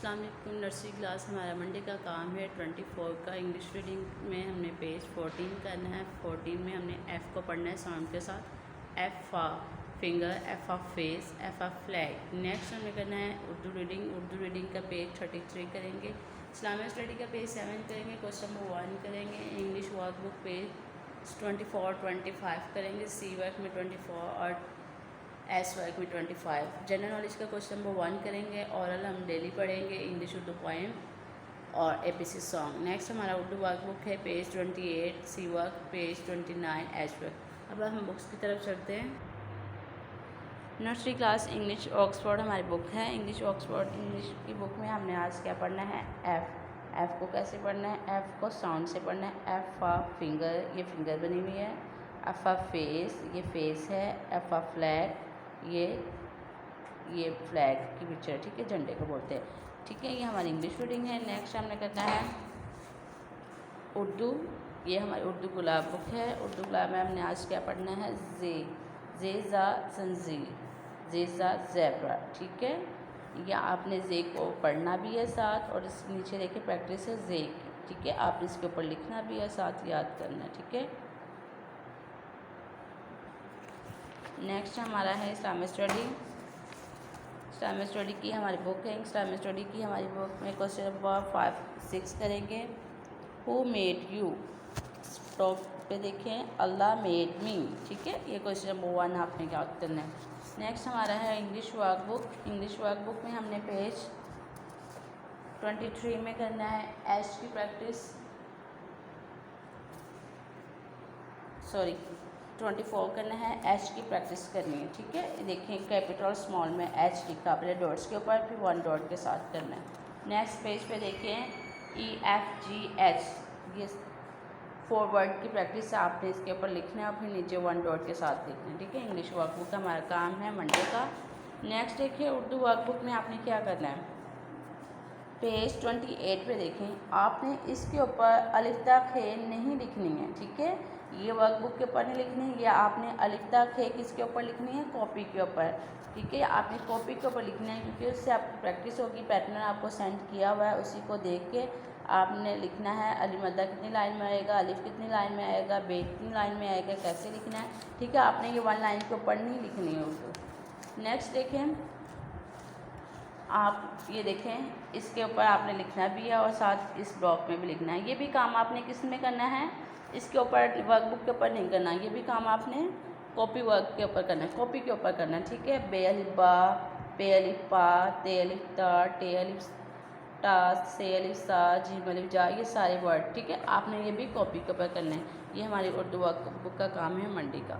अस्सलाम वालेकुम। Nursery class हमारा मंडे का काम है 24 का। इंग्लिश रीडिंग में हमने पेज 14 करना है। 14 में हमने एफ़ को पढ़ना है साउंड के साथ। F for finger, F for face, F for flag. Next हमें करना है उर्दू रीडिंग। उर्दू रीडिंग का पेज 33 करेंगे। इस्लामिक स्टडी का पेज 7 करेंगे। क्वेश्चन नंबर 1 करेंगे। इंग्लिश वर्कबुक पेज 24, 25 करेंगे। सी वर्क में 24 और एस वर्क में 25। जनरल नॉलेज का क्वेश्चन नंबर 1 करेंगे। औरल हम डेली पढ़ेंगे। इंग्लिश उर्दू पोएम और एबीसी सॉन्ग। नेक्स्ट हमारा उर्दू वर्कबुक है पेज 28, सी वर्क पेज 29, एच वर्क। अब हम बुक्स की तरफ चलते हैं। नर्सरी क्लास इंग्लिश ऑक्सफोर्ड हमारी बुक है। इंग्लिश ऑक्सफोर्ड इंग्लिश की बुक में हमने आज क्या पढ़ना है, एफ़ को कैसे पढ़ना है, एफ़ को साउंड से पढ़ना है। एफ़ फॉर फिंगर, ये फिंगर बनी हुई है। एफ़ फॉर फेस, ये फेस है। एफ़ फॉर फ्लैग, ये फ्लैग की पिक्चर, ठीक है, झंडे को बोलते हैं, ठीक है। ये हमारी इंग्लिश रीडिंग है। नेक्स्ट हमने करना है उर्दू। ये हमारी उर्दू गुलाब बुक है। उर्दू गुलाब में हमने आज क्या पढ़ना है, जे ज़ा जंजीर, जे ज़ा ज़ेब्रा, ठीक है। या आपने जे को पढ़ना भी है साथ, और इस नीचे देखिए प्रैक्टिस है जे की, ठीक है। आपने इसके ऊपर लिखना भी है साथ, याद करना है, ठीक है। नेक्स्ट हमारा है इस्लामिक स्टडी। इस्लामिक स्टडी की हमारी बुक है। इस्लामिक स्टडी की हमारी बुक में क्वेश्चन नंबर 5, 6 करेंगे। हु मेड यू, टॉप पे देखें, अल्लाह मेड मी, ठीक है। ये क्वेश्चन नंबर 1 आपने क्या करना है। नेक्स्ट हमारा है इंग्लिश वर्कबुक। इंग्लिश वर्कबुक में हमने पेज 23 में करना है एच की प्रैक्टिस, 24 करना है, एच की प्रैक्टिस करनी है, ठीक है। देखें कैपिटल स्मॉल में एच लिखा, पहले डॉट्स के ऊपर, फिर 1 डॉट के साथ करना है। नेक्स्ट पेज पे देखें EFGH, ये 4 वर्ड की प्रैक्टिस है, आपने इसके ऊपर लिखना है और फिर नीचे 1 डॉट के साथ लिखना है, ठीक है। इंग्लिश वर्कबुक का हमारा काम है मंडे का। नेक्स्ट देखिए उर्दू वर्कबुक में आपने क्या करना है, पेज 28 पे देखें, आपने इसके ऊपर अलिफ्ता खे नहीं लिखनी है, ठीक है। ये वर्कबुक के ऊपर नहीं लिखनी है, ये आपने अलिफ्ता खे किसके ऊपर लिखनी है, कॉपी के ऊपर, ठीक है। आपने कॉपी के ऊपर लिखना है, क्योंकि उससे आपकी प्रैक्टिस होगी। पैटर्न आपको सेंड किया हुआ है, उसी को देख के आपने लिखना है। अली मद्दा कितनी लाइन में आएगा, अलिफ कितनी लाइन में आएगा, बे कितनी लाइन में आएगा, कैसे लिखना है, ठीक है। आपने ये 1 लाइन के ऊपर नहीं लिखनी है उर्दू। नेक्स्ट देखें, आप ये देखें, इसके ऊपर आपने लिखना भी है और साथ इस ब्लॉक में भी लिखना है। ये भी काम आपने किस में करना है, इसके ऊपर वर्कबुक के ऊपर नहीं करना, ये भी काम आपने कॉपी वर्क के ऊपर करना है, कॉपी के ऊपर करना है, ठीक है। बे अलिफ बा, पे अलिफ पा, ते अलिफ ता, टे अलिफ टा, से अलिफ सा, जीम अलिफ जा, ये सारे वर्ड, ठीक है। आपने ये भी कॉपी के ऊपर करना है। ये हमारी उर्दू वर्कबुक का काम है मंडे का।